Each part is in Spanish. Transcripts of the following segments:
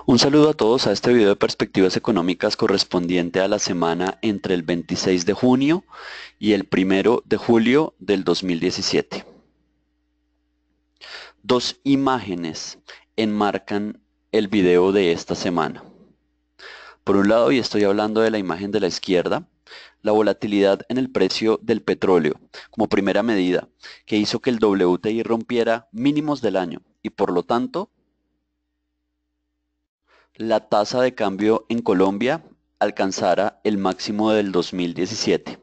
Un saludo a todos a este video de perspectivas económicas correspondiente a la semana entre el 26 de junio y el 1 de julio del 2017. Dos imágenes enmarcan el video de esta semana. Por un lado, y estoy hablando de la imagen de la izquierda, la volatilidad en el precio del petróleo como primera medida que hizo que el WTI rompiera mínimos del año y por lo tanto la tasa de cambio en Colombia alcanzara el máximo del 2017.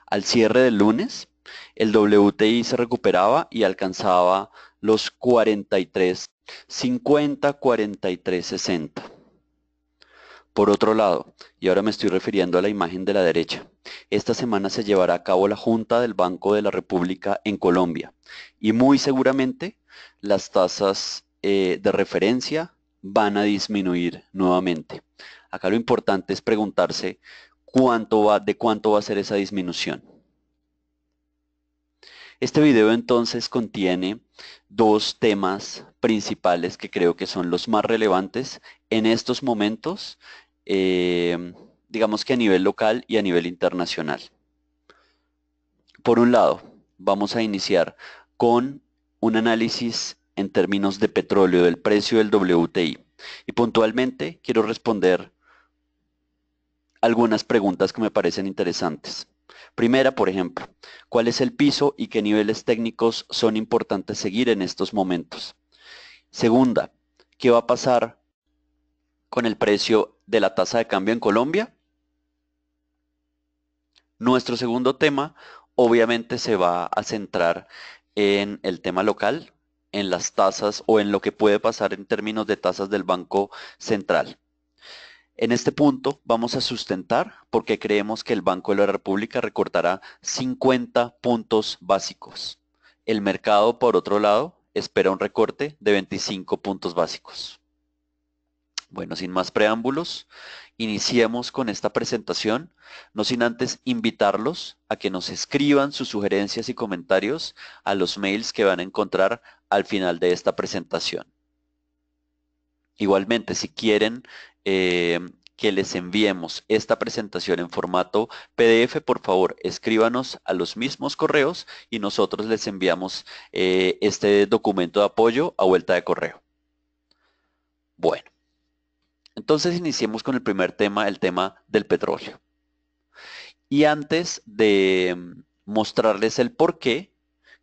Al cierre del lunes, el WTI se recuperaba y alcanzaba los 43.50, 43.60. Por otro lado, y ahora me estoy refiriendo a la imagen de la derecha, esta semana se llevará a cabo la Junta del Banco de la República en Colombia y muy seguramente las tasas de referencia van a disminuir nuevamente. Acá lo importante es preguntarse de cuánto va a ser esa disminución. Este video entonces contiene dos temas principales que creo que son los más relevantes en estos momentos, digamos que a nivel local y a nivel internacional. Por un lado, vamos a iniciar con un análisis en términos de petróleo, del precio del WTI. Y puntualmente quiero responder algunas preguntas que me parecen interesantes. Primera, por ejemplo, ¿cuál es el piso y qué niveles técnicos son importantes seguir en estos momentos? Segunda, ¿qué va a pasar con el precio de la tasa de cambio en Colombia? Nuestro segundo tema obviamente se va a centrar en el tema local, en las tasas o en lo que puede pasar en términos de tasas del Banco Central. En este punto vamos a sustentar porque creemos que el Banco de la República recortará 50 puntos básicos. El mercado, por otro lado, espera un recorte de 25 puntos básicos. Bueno, sin más preámbulos, iniciemos con esta presentación, no sin antes invitarlos a que nos escriban sus sugerencias y comentarios a los mails que van a encontrar al final de esta presentación. Igualmente, si quieren que les enviemos esta presentación en formato PDF, por favor, escríbanos a los mismos correos y nosotros les enviamos este documento de apoyo a vuelta de correo. Bueno, entonces iniciemos con el primer tema, el tema del petróleo. Y antes de mostrarles el por qué,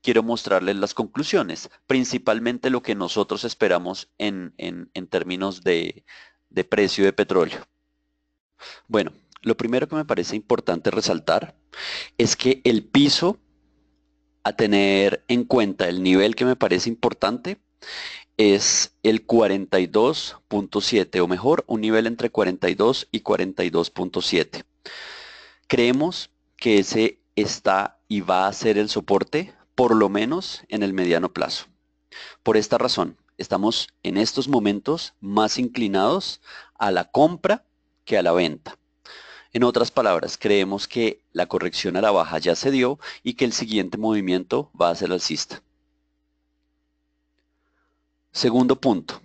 quiero mostrarles las conclusiones, principalmente lo que nosotros esperamos en términos de precio de petróleo. Bueno, lo primero que me parece importante resaltar es que el piso a tener en cuenta, el nivel que me parece importante, es el 42.7 o mejor, un nivel entre 42 y 42.7. Creemos que ese está y va a ser el soporte, por lo menos en el mediano plazo. Por esta razón, estamos en estos momentos más inclinados a la compra que a la venta. En otras palabras, creemos que la corrección a la baja ya se dio y que el siguiente movimiento va a ser alcista. Segundo punto.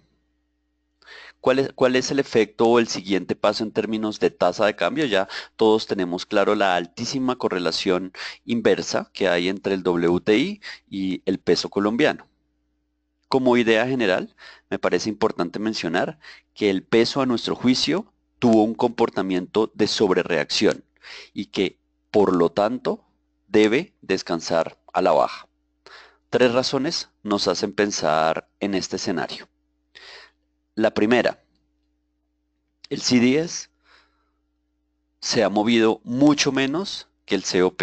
¿Cuál es el efecto o el siguiente paso en términos de tasa de cambio? Ya todos tenemos claro la altísima correlación inversa que hay entre el WTI y el peso colombiano. Como idea general, me parece importante mencionar que el peso, a nuestro juicio, tuvo un comportamiento de sobrereacción y que, por lo tanto, debe descansar a la baja. Tres razones nos hacen pensar en este escenario. La primera, el CDS se ha movido mucho menos que el COP.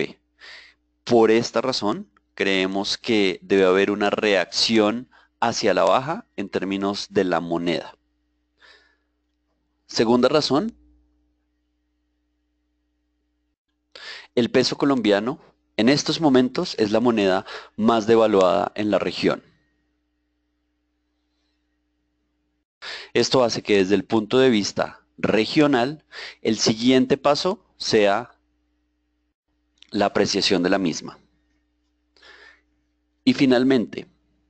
Por esta razón, creemos que debe haber una reacción hacia la baja en términos de la moneda. Segunda razón, el peso colombiano en estos momentos es la moneda más devaluada en la región. Esto hace que desde el punto de vista regional, el siguiente paso sea la apreciación de la misma. Y finalmente,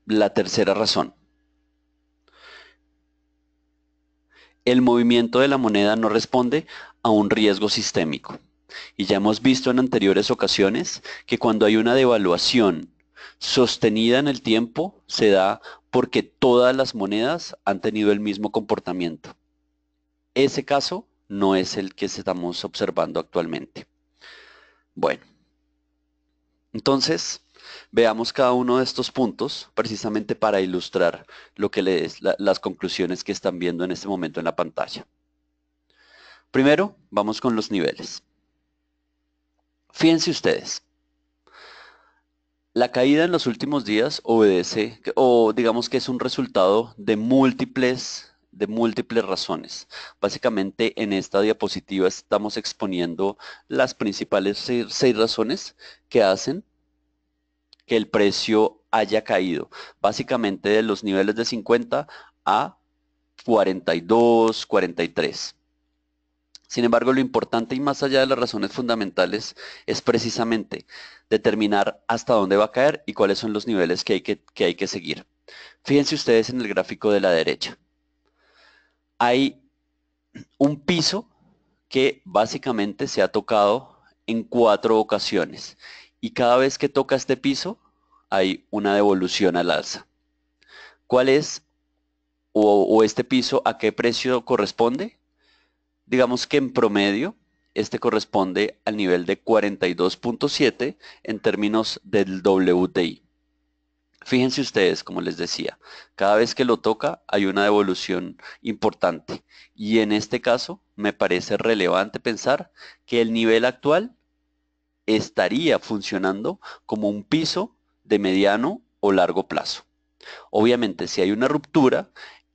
la tercera razón. El movimiento de la moneda no responde a un riesgo sistémico. Y ya hemos visto en anteriores ocasiones que cuando hay una devaluación sostenida en el tiempo, se da porque todas las monedas han tenido el mismo comportamiento. Ese caso no es el que estamos observando actualmente. Bueno, entonces veamos cada uno de estos puntos precisamente para ilustrar lo que las conclusiones que están viendo en este momento en la pantalla. Primero, vamos con los niveles. Fíjense ustedes, la caída en los últimos días obedece, o digamos que es un resultado de múltiples razones. Básicamente en esta diapositiva estamos exponiendo las principales seis razones que hacen que el precio haya caído. Básicamente de los niveles de 50 a 42, 43. Sin embargo, lo importante y más allá de las razones fundamentales es precisamente determinar hasta dónde va a caer y cuáles son los niveles que hay que seguir. Fíjense ustedes en el gráfico de la derecha. Hay un piso que básicamente se ha tocado en 4 ocasiones y cada vez que toca este piso hay una devolución al alza. ¿Cuál es o este piso a qué precio corresponde? Digamos que en promedio, este corresponde al nivel de 42.7 en términos del WTI. Fíjense ustedes, como les decía, cada vez que lo toca hay una devolución importante. Y en este caso, me parece relevante pensar que el nivel actual estaría funcionando como un piso de mediano o largo plazo. Obviamente, si hay una ruptura,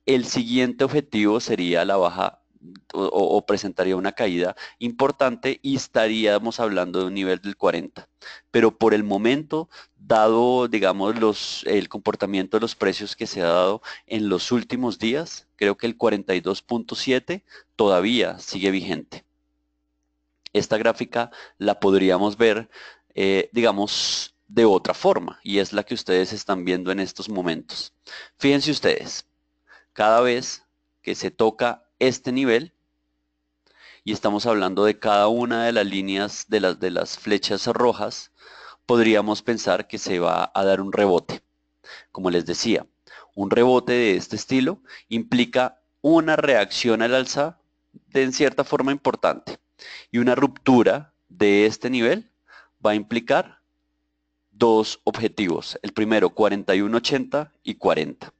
el siguiente objetivo sería la baja o presentaría una caída importante y estaríamos hablando de un nivel del 40. Pero por el momento, dado, digamos, el comportamiento de los precios que se ha dado en los últimos días, creo que el 42.7 todavía sigue vigente. Esta gráfica la podríamos ver, digamos, de otra forma, y es la que ustedes están viendo en estos momentos. Fíjense ustedes, cada vez que se toca este nivel, y estamos hablando de cada una de las líneas de las flechas rojas, podríamos pensar que se va a dar un rebote. Como les decía, un rebote de este estilo implica una reacción al alza de en cierta forma importante. Y una ruptura de este nivel va a implicar dos objetivos. El primero, 41.80 y 40.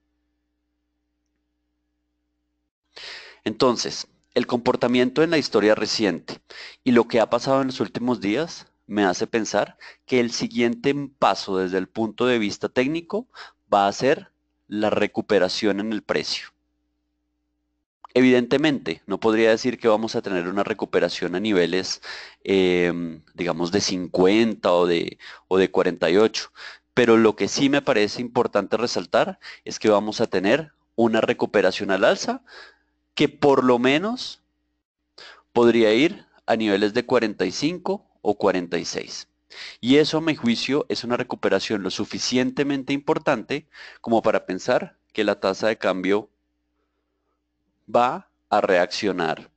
Entonces, el comportamiento en la historia reciente y lo que ha pasado en los últimos días me hace pensar que el siguiente paso desde el punto de vista técnico va a ser la recuperación en el precio. Evidentemente, no podría decir que vamos a tener una recuperación a niveles, digamos, de 50 o de 48, pero lo que sí me parece importante resaltar es que vamos a tener una recuperación al alza que por lo menos podría ir a niveles de 45 o 46. Y eso, a mi juicio, es una recuperación lo suficientemente importante como para pensar que la tasa de cambio va a reaccionar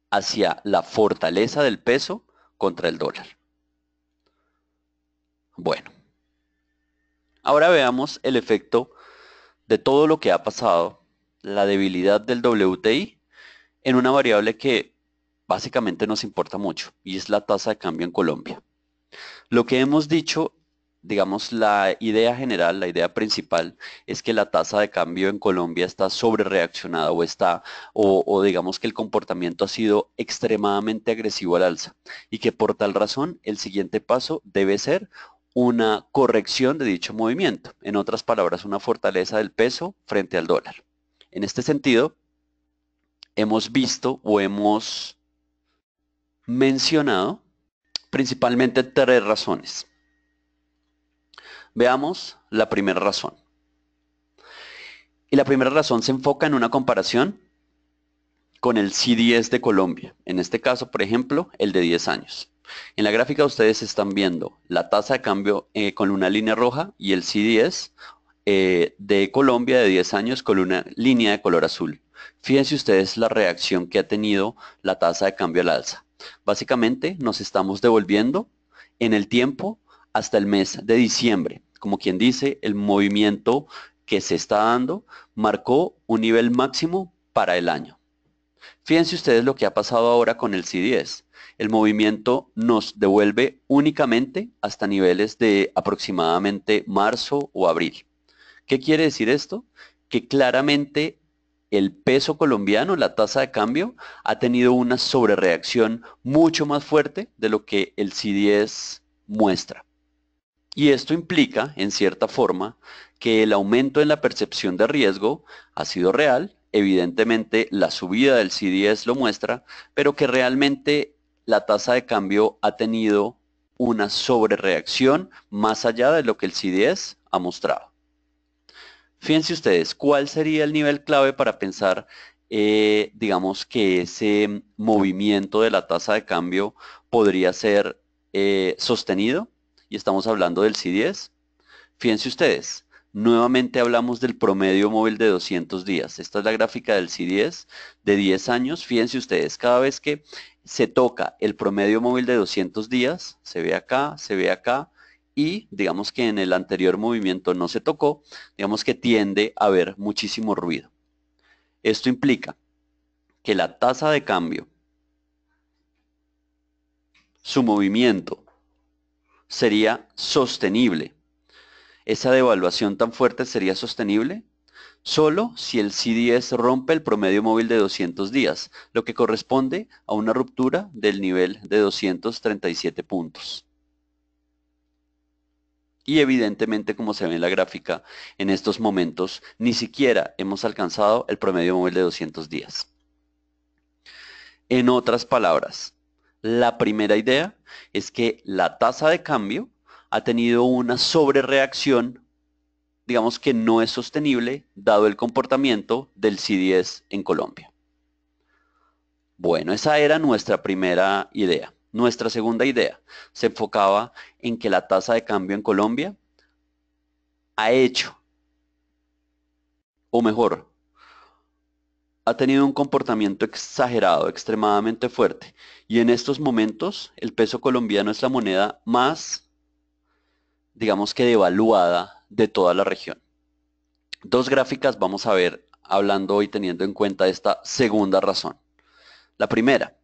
hacia la fortaleza del peso contra el dólar. Bueno, ahora veamos el efecto de todo lo que ha pasado, la debilidad del WTI, en una variable que básicamente nos importa mucho, y es la tasa de cambio en Colombia. Lo que hemos dicho, digamos, la idea general, la idea principal, es que la tasa de cambio en Colombia está sobrereaccionada o digamos que el comportamiento ha sido extremadamente agresivo al alza y que por tal razón el siguiente paso debe ser una corrección de dicho movimiento. En otras palabras, una fortaleza del peso frente al dólar. En este sentido, hemos visto o hemos mencionado principalmente 3 razones. Veamos la primera razón. Y la primera razón se enfoca en una comparación con el CDS de Colombia. En este caso, por ejemplo, el de 10 años. En la gráfica ustedes están viendo la tasa de cambio con una línea roja y el CDS de Colombia de 10 años con una línea de color azul. Fíjense ustedes la reacción que ha tenido la tasa de cambio al alza. Básicamente nos estamos devolviendo en el tiempo hasta el mes de diciembre. Como quien dice, el movimiento que se está dando marcó un nivel máximo para el año. Fíjense ustedes lo que ha pasado ahora con el C10. El movimiento nos devuelve únicamente hasta niveles de aproximadamente marzo o abril. ¿Qué quiere decir esto? Que claramente el peso colombiano, la tasa de cambio, ha tenido una sobrereacción mucho más fuerte de lo que el C10 muestra. Y esto implica, en cierta forma, que el aumento en la percepción de riesgo ha sido real. Evidentemente, la subida del C10 lo muestra, pero que realmente la tasa de cambio ha tenido una sobrereacción más allá de lo que el C10 ha mostrado. Fíjense ustedes, ¿cuál sería el nivel clave para pensar, digamos, que ese movimiento de la tasa de cambio podría ser sostenido? Y estamos hablando del C10. Fíjense ustedes, nuevamente hablamos del promedio móvil de 200 días. Esta es la gráfica del C10 de 10 años. Fíjense ustedes, cada vez que se toca el promedio móvil de 200 días, se ve acá, y digamos que en el anterior movimiento no se tocó, digamos que tiende a haber muchísimo ruido. Esto implica que la tasa de cambio, su movimiento, sería sostenible. Esa devaluación tan fuerte sería sostenible solo si el C10 rompe el promedio móvil de 200 días, lo que corresponde a una ruptura del nivel de 237 puntos. Y evidentemente, como se ve en la gráfica, en estos momentos ni siquiera hemos alcanzado el promedio móvil de 200 días. En otras palabras, la primera idea es que la tasa de cambio ha tenido una sobrereacción, digamos que no es sostenible, dado el comportamiento del C10 en Colombia. Bueno, esa era nuestra primera idea. Nuestra segunda idea se enfocaba en que la tasa de cambio en Colombia ha hecho, o mejor, ha tenido un comportamiento exagerado, extremadamente fuerte. Y en estos momentos el peso colombiano es la moneda más, digamos que devaluada de toda la región. Dos gráficas vamos a ver hablando y teniendo en cuenta esta segunda razón. La primera,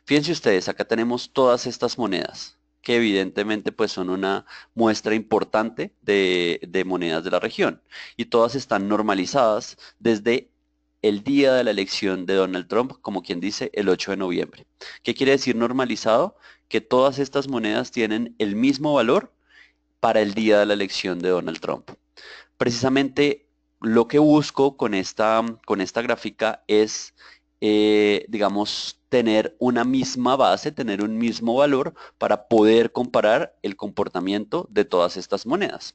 fíjense ustedes, acá tenemos todas estas monedas, que evidentemente pues son una muestra importante de monedas de la región. Y todas están normalizadas desde el día de la elección de Donald Trump, como quien dice, el 8 de noviembre. ¿Qué quiere decir normalizado? Que todas estas monedas tienen el mismo valor para el día de la elección de Donald Trump. Precisamente lo que busco con esta gráfica es, digamos, tener una misma base, tener un mismo valor para poder comparar el comportamiento de todas estas monedas.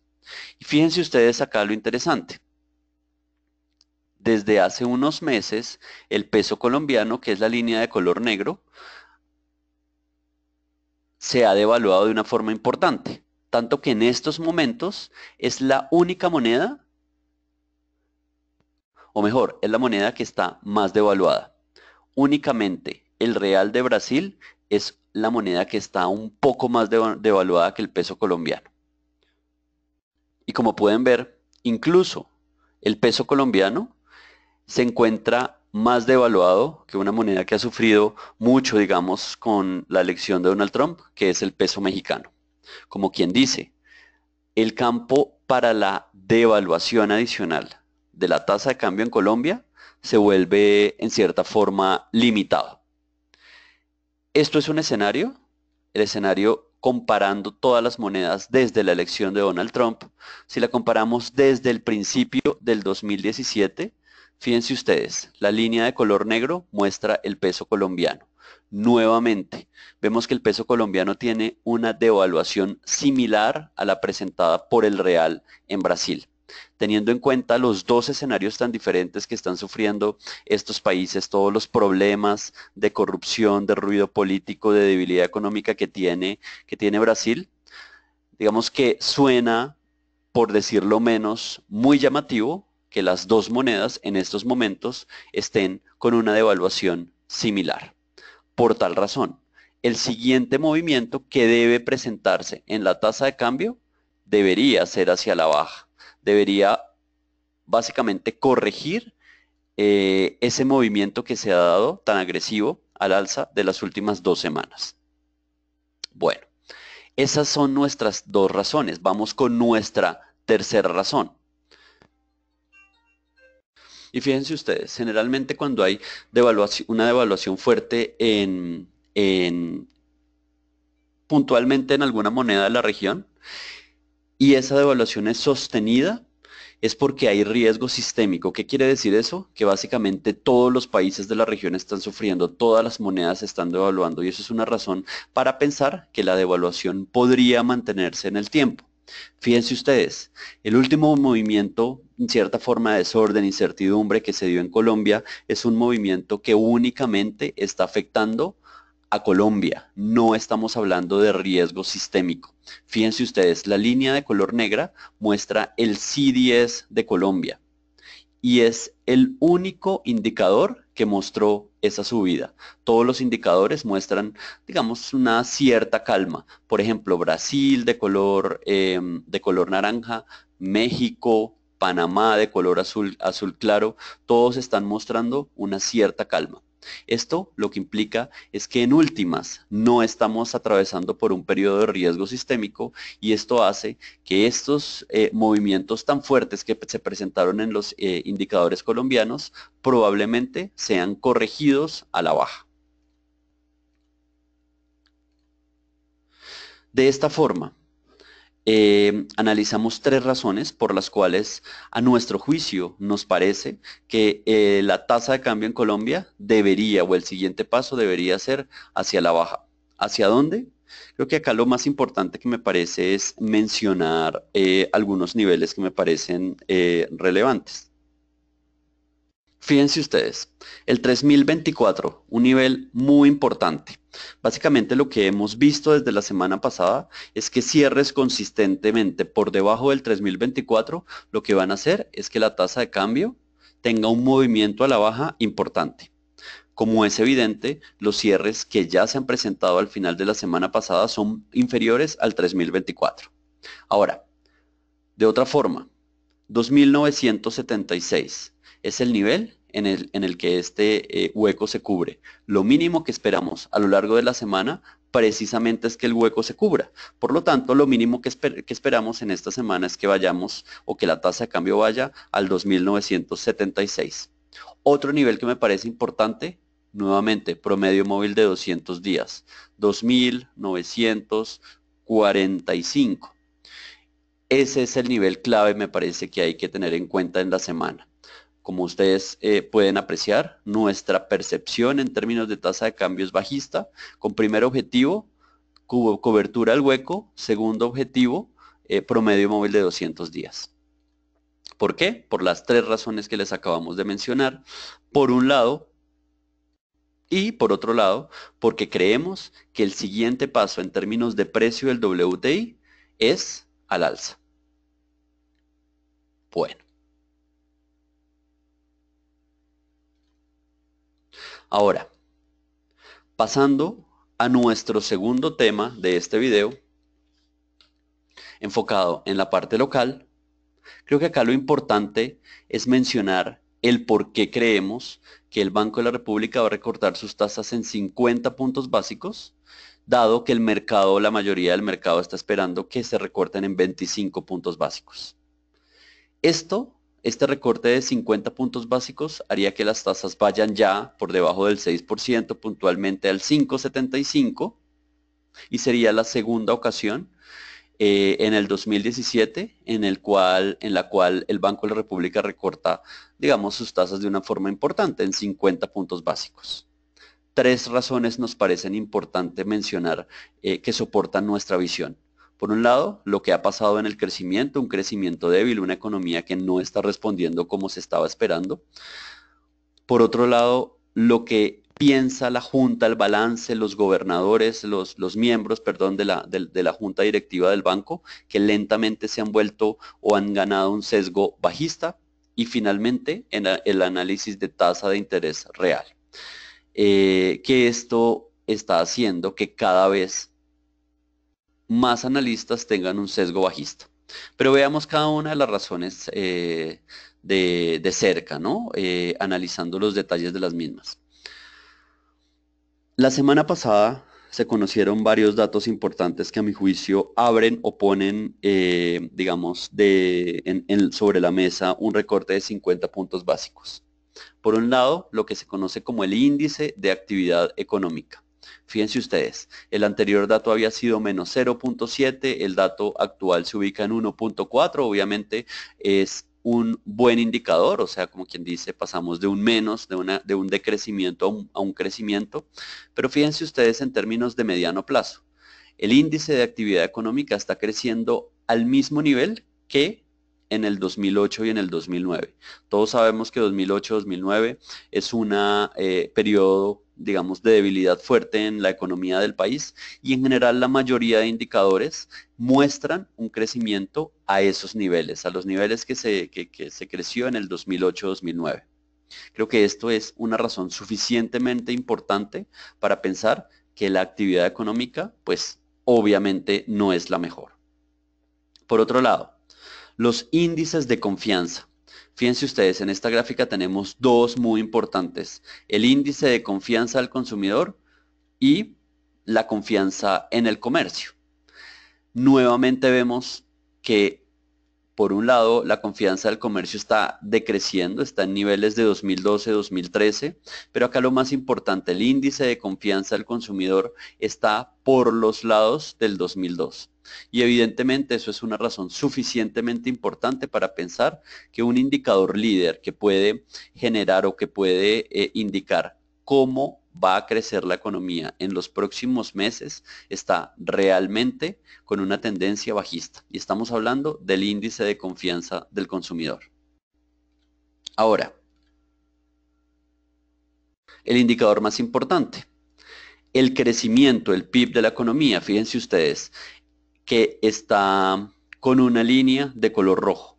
Y fíjense ustedes acá lo interesante. Desde hace unos meses, el peso colombiano, que es la línea de color negro, se ha devaluado de una forma importante, tanto que en estos momentos es la única moneda, o mejor, es la moneda que está más devaluada. Únicamente el real de Brasil es la moneda que está un poco más devaluada que el peso colombiano. Y como pueden ver, incluso el peso colombiano se encuentra más devaluado que una moneda que ha sufrido mucho, digamos, con la elección de Donald Trump, que es el peso mexicano. Como quien dice, el campo para la devaluación adicional de la tasa de cambio en Colombia se vuelve en cierta forma limitado. Esto es un escenario, el escenario comparando todas las monedas desde la elección de Donald Trump. Si la comparamos desde el principio del 2017, fíjense ustedes, la línea de color negro muestra el peso colombiano. Nuevamente, vemos que el peso colombiano tiene una devaluación similar a la presentada por el real en Brasil. Teniendo en cuenta los dos escenarios tan diferentes que están sufriendo estos países, todos los problemas de corrupción, de ruido político, de debilidad económica que tiene Brasil, digamos que suena, por decirlo menos, muy llamativo que las dos monedas en estos momentos estén con una devaluación similar. Por tal razón, el siguiente movimiento que debe presentarse en la tasa de cambio debería ser hacia la baja. Debería básicamente corregir ese movimiento que se ha dado tan agresivo al alza de las últimas 2 semanas. Bueno, esas son nuestras dos razones. Vamos con nuestra tercera razón. Y fíjense ustedes, generalmente cuando hay una devaluación fuerte puntualmente en alguna moneda de la región y esa devaluación es sostenida, es porque hay riesgo sistémico. ¿Qué quiere decir eso? Que básicamente todos los países de la región están sufriendo, todas las monedas están devaluando y eso es una razón para pensar que la devaluación podría mantenerse en el tiempo. Fíjense ustedes, el último movimiento, en cierta forma de desorden, incertidumbre que se dio en Colombia, es un movimiento que únicamente está afectando a Colombia. No estamos hablando de riesgo sistémico. Fíjense ustedes, la línea de color negra muestra el C10 de Colombia y es el único indicador que mostró esa subida. Todos los indicadores muestran, digamos, una cierta calma. Por ejemplo, Brasil de color naranja, México, Panamá de color azul, azul claro, todos están mostrando una cierta calma. Esto lo que implica es que en últimas no estamos atravesando por un periodo de riesgo sistémico y esto hace que estos movimientos tan fuertes que se presentaron en los indicadores colombianos probablemente sean corregidos a la baja. De esta forma, analizamos tres razones por las cuales a nuestro juicio nos parece que la tasa de cambio en Colombia debería o el siguiente paso debería ser hacia la baja. ¿Hacia dónde? Creo que acá lo más importante que me parece es mencionar algunos niveles que me parecen relevantes. Fíjense ustedes, el 3024, un nivel muy importante. Básicamente lo que hemos visto desde la semana pasada es que cierres consistentemente por debajo del 3024, lo que van a hacer es que la tasa de cambio tenga un movimiento a la baja importante. Como es evidente, los cierres que ya se han presentado al final de la semana pasada son inferiores al 3024. Ahora, de otra forma, 2976 es el nivel en el que este hueco se cubre. Lo mínimo que esperamos a lo largo de la semana precisamente es que el hueco se cubra. Por lo tanto, lo mínimo que esperamos en esta semana es que vayamos o que la tasa de cambio vaya al 2976. Otro nivel que me parece importante, nuevamente, promedio móvil de 200 días, 2945. Ese es el nivel clave, me parece que hay que tener en cuenta en la semana. Como ustedes pueden apreciar, nuestra percepción en términos de tasa de cambio es bajista, con primer objetivo, cobertura del hueco, segundo objetivo, promedio móvil de 200 días. ¿Por qué? Por las tres razones que les acabamos de mencionar. Por un lado, y por otro lado, porque creemos que el siguiente paso en términos de precio del WTI es al alza. Bueno. Ahora, pasando a nuestro segundo tema de este video, enfocado en la parte local, creo que acá lo importante es mencionar el por qué creemos que el Banco de la República va a recortar sus tasas en 50 puntos básicos, dado que el mercado, la mayoría del mercado está esperando que se recorten en 25 puntos básicos. Este recorte de 50 puntos básicos haría que las tasas vayan ya por debajo del 6%, puntualmente al 5,75, y sería la segunda ocasión en el 2017 en la cual el Banco de la República recorta, digamos, sus tasas de una forma importante, en 50 puntos básicos. Tres razones nos parecen importantes mencionar que soportan nuestra visión. Por un lado, lo que ha pasado en el crecimiento, un crecimiento débil, una economía que no está respondiendo como se estaba esperando. Por otro lado, lo que piensa la Junta, el balance, los gobernadores, los miembros, perdón, de la Junta Directiva del banco, que lentamente se han vuelto o han ganado un sesgo bajista. y finalmente en el análisis de tasa de interés real. Que esto está haciendo que cada vez más analistas tengan un sesgo bajista. Pero veamos cada una de las razones de cerca, ¿no? Analizando los detalles de las mismas. La semana pasada se conocieron varios datos importantes que a mi juicio abren o ponen, digamos, sobre la mesa un recorte de 50 puntos básicos. Por un lado, lo que se conoce como el índice de actividad económica. Fíjense ustedes, el anterior dato había sido menos 0.7, el dato actual se ubica en 1.4, obviamente es un buen indicador, o sea, como quien dice, pasamos de un menos, de un decrecimiento a un crecimiento, pero fíjense ustedes en términos de mediano plazo. El índice de actividad económica está creciendo al mismo nivel que en el 2008 y en el 2009. Todos sabemos que 2008-2009 es un periodo, digamos, de debilidad fuerte en la economía del país y en general la mayoría de indicadores muestran un crecimiento a esos niveles, a los niveles que se creció en el 2008-2009. Creo que esto es una razón suficientemente importante para pensar que la actividad económica, pues obviamente no es la mejor. Por otro lado, los índices de confianza. Fíjense ustedes, en esta gráfica tenemos dos muy importantes. El índice de confianza del consumidor y la confianza en el comercio. Nuevamente vemos que, por un lado, la confianza del comercio está decreciendo, está en niveles de 2012-2013, pero acá lo más importante, el índice de confianza del consumidor está por los lados del 2002. Y evidentemente eso es una razón suficientemente importante para pensar que un indicador líder que puede generar o que puede indicar cómo va a crecer la economía en los próximos meses está realmente con una tendencia bajista. Y estamos hablando del índice de confianza del consumidor. Ahora, el indicador más importante, el crecimiento, el PIB de la economía. Fíjense ustedes que está con una línea de color rojo.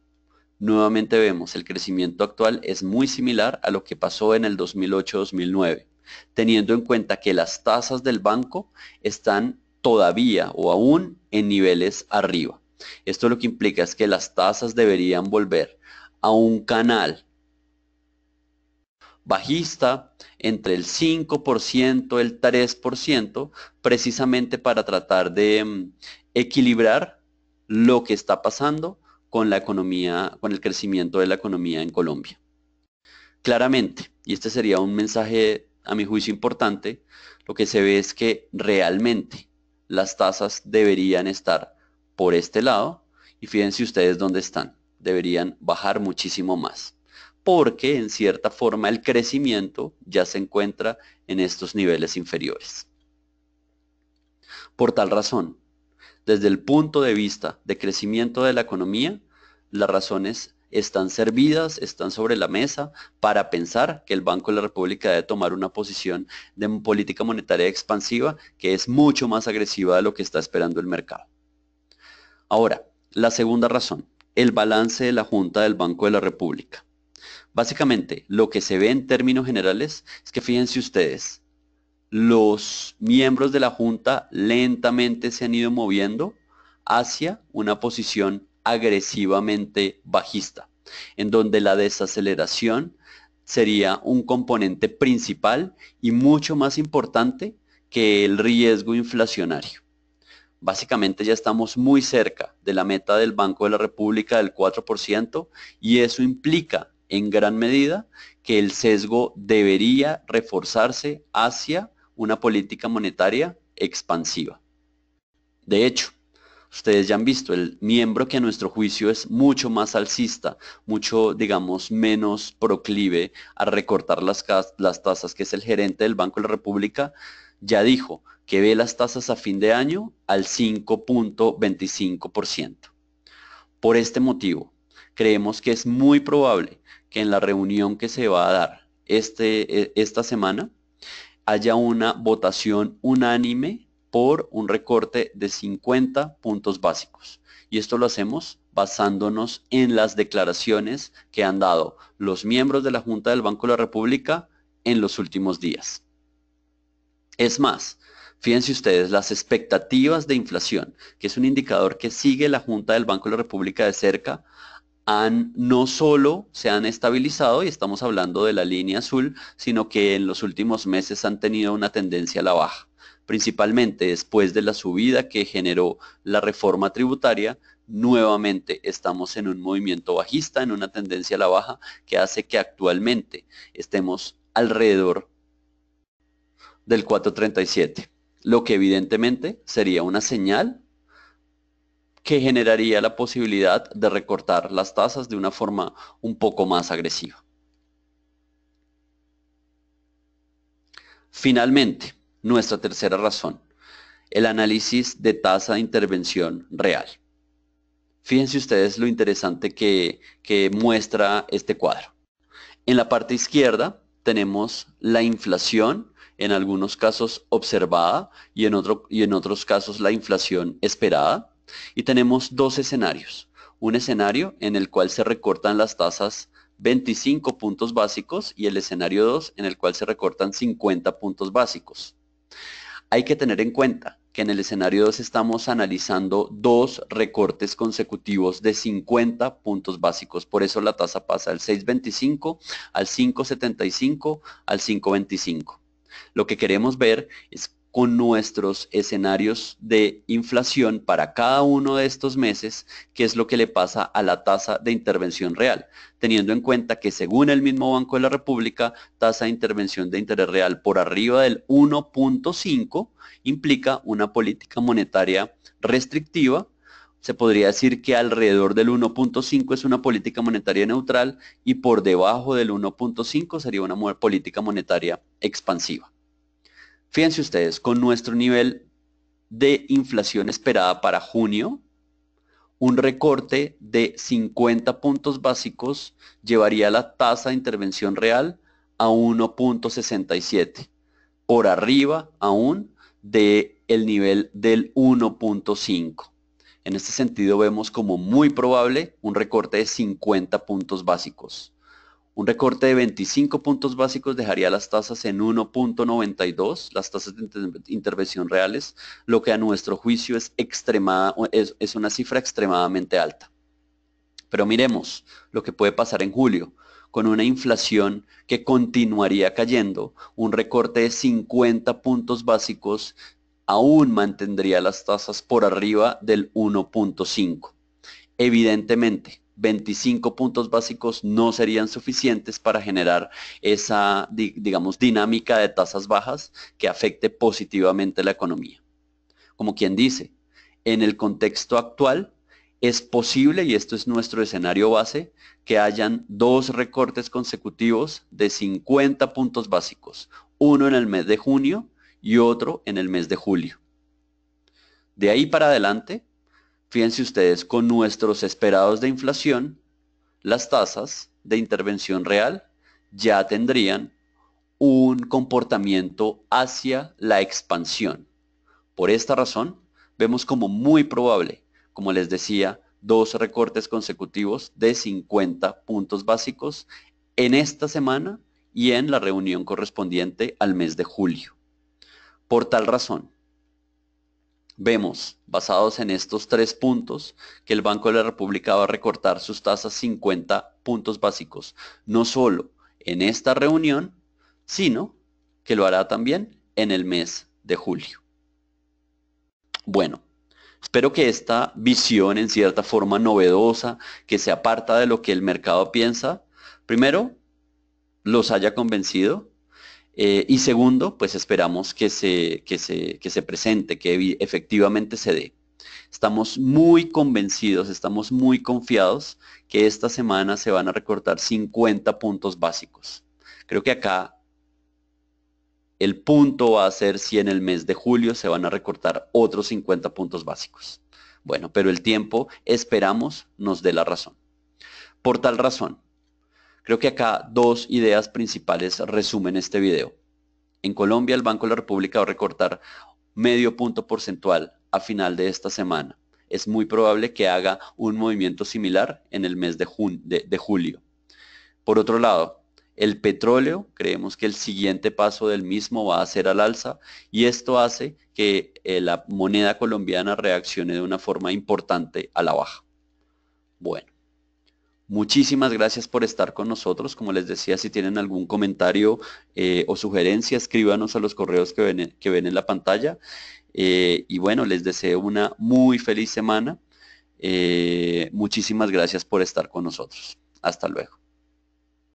Nuevamente vemos el crecimiento actual es muy similar a lo que pasó en el 2008-2009, teniendo en cuenta que las tasas del banco están todavía o aún en niveles arriba. Esto lo que implica es que las tasas deberían volver a un canal bajista entre el 5%, el 3%, precisamente para tratar de equilibrar lo que está pasando con la economía, con el crecimiento de la economía en Colombia. Claramente, y este sería un mensaje a mi juicio importante, lo que se ve es que realmente las tasas deberían estar por este lado y fíjense ustedes dónde están, deberían bajar muchísimo más, porque en cierta forma el crecimiento ya se encuentra en estos niveles inferiores. Por tal razón, desde el punto de vista de crecimiento de la economía, las razones están servidas, están sobre la mesa para pensar que el Banco de la República debe tomar una posición de política monetaria expansiva que es mucho más agresiva de lo que está esperando el mercado. Ahora, la segunda razón, el balance de la Junta del Banco de la República. Básicamente, lo que se ve en términos generales es que fíjense ustedes, los miembros de la Junta lentamente se han ido moviendo hacia una posición agresivamente bajista, en donde la desaceleración sería un componente principal y mucho más importante que el riesgo inflacionario. Básicamente ya estamos muy cerca de la meta del Banco de la República del 4% y eso implica en gran medida que el sesgo debería reforzarse hacia una política monetaria expansiva. De hecho, ustedes ya han visto, el miembro que a nuestro juicio es mucho más alcista, mucho, digamos, menos proclive a recortar las tasas, que es el gerente del Banco de la República, ya dijo que ve las tasas a fin de año al 5.25%. Por este motivo, creemos que es muy probable que en la reunión que se va a dar esta semana haya una votación unánime por un recorte de 50 puntos básicos. Y esto lo hacemos basándonos en las declaraciones que han dado los miembros de la Junta del Banco de la República en los últimos días. Es más, fíjense ustedes, las expectativas de inflación, que es un indicador que sigue la Junta del Banco de la República de cerca, no solo se han estabilizado, y estamos hablando de la línea azul, sino que en los últimos meses han tenido una tendencia a la baja, principalmente después de la subida que generó la reforma tributaria. Nuevamente estamos en un movimiento bajista, en una tendencia a la baja, que hace que actualmente estemos alrededor del 4.37, lo que evidentemente sería una señal que generaría la posibilidad de recortar las tasas de una forma un poco más agresiva. Finalmente, nuestra tercera razón, el análisis de tasa de intervención real. Fíjense ustedes lo interesante que muestra este cuadro. En la parte izquierda tenemos la inflación, en algunos casos observada y en otros casos la inflación esperada. Y tenemos dos escenarios. Un escenario en el cual se recortan las tasas 25 puntos básicos y el escenario 2 en el cual se recortan 50 puntos básicos. Hay que tener en cuenta que en el escenario 2 estamos analizando dos recortes consecutivos de 50 puntos básicos. Por eso la tasa pasa del 6.25 al 5.75 al 5.25. Lo que queremos ver es con nuestros escenarios de inflación para cada uno de estos meses, qué es lo que le pasa a la tasa de intervención real, teniendo en cuenta que según el mismo Banco de la República, tasa de intervención de interés real por arriba del 1.5 implica una política monetaria restrictiva. Se podría decir que alrededor del 1.5 es una política monetaria neutral y por debajo del 1.5 sería una política monetaria expansiva. Fíjense ustedes, con nuestro nivel de inflación esperada para junio, un recorte de 50 puntos básicos llevaría la tasa de intervención real a 1.67, por arriba aún del nivel del 1.5. En este sentido vemos como muy probable un recorte de 50 puntos básicos. Un recorte de 25 puntos básicos dejaría las tasas en 1.92, las tasas de intervención reales, lo que a nuestro juicio es una cifra extremadamente alta. Pero miremos lo que puede pasar en julio, con una inflación que continuaría cayendo, un recorte de 50 puntos básicos aún mantendría las tasas por arriba del 1.5. Evidentemente, 25 puntos básicos no serían suficientes para generar esa, digamos, dinámica de tasas bajas que afecte positivamente la economía. Como quien dice, en el contexto actual es posible, y esto es nuestro escenario base, que hayan dos recortes consecutivos de 50 puntos básicos, uno en el mes de junio y otro en el mes de julio. De ahí para adelante, fíjense ustedes, con nuestros esperados de inflación, las tasas de intervención real ya tendrían un comportamiento hacia la expansión. Por esta razón, vemos como muy probable, como les decía, dos recortes consecutivos de 50 puntos básicos en esta semana y en la reunión correspondiente al mes de julio. Por tal razón, vemos, basados en estos tres puntos, que el Banco de la República va a recortar sus tasas 50 puntos básicos, no solo en esta reunión, sino que lo hará también en el mes de julio. Bueno, espero que esta visión en cierta forma novedosa, que se aparta de lo que el mercado piensa, primero, los haya convencido. Y segundo, pues esperamos que se presente, que efectivamente se dé. Estamos muy convencidos, estamos muy confiados que esta semana se van a recortar 50 puntos básicos. Creo que acá el punto va a ser si en el mes de julio se van a recortar otros 50 puntos básicos. Bueno, pero el tiempo, esperamos, nos dé la razón. Por tal razón, creo que acá dos ideas principales resumen este video. En Colombia, el Banco de la República va a recortar medio punto porcentual a final de esta semana. Es muy probable que haga un movimiento similar en el mes de julio. Por otro lado, el petróleo, creemos que el siguiente paso del mismo va a ser al alza y esto hace que la moneda colombiana reaccione de una forma importante a la baja. Bueno, muchísimas gracias por estar con nosotros. Como les decía, si tienen algún comentario o sugerencia, escríbanos a los correos que ven en la pantalla. Y bueno, les deseo una muy feliz semana. Muchísimas gracias por estar con nosotros. Hasta luego.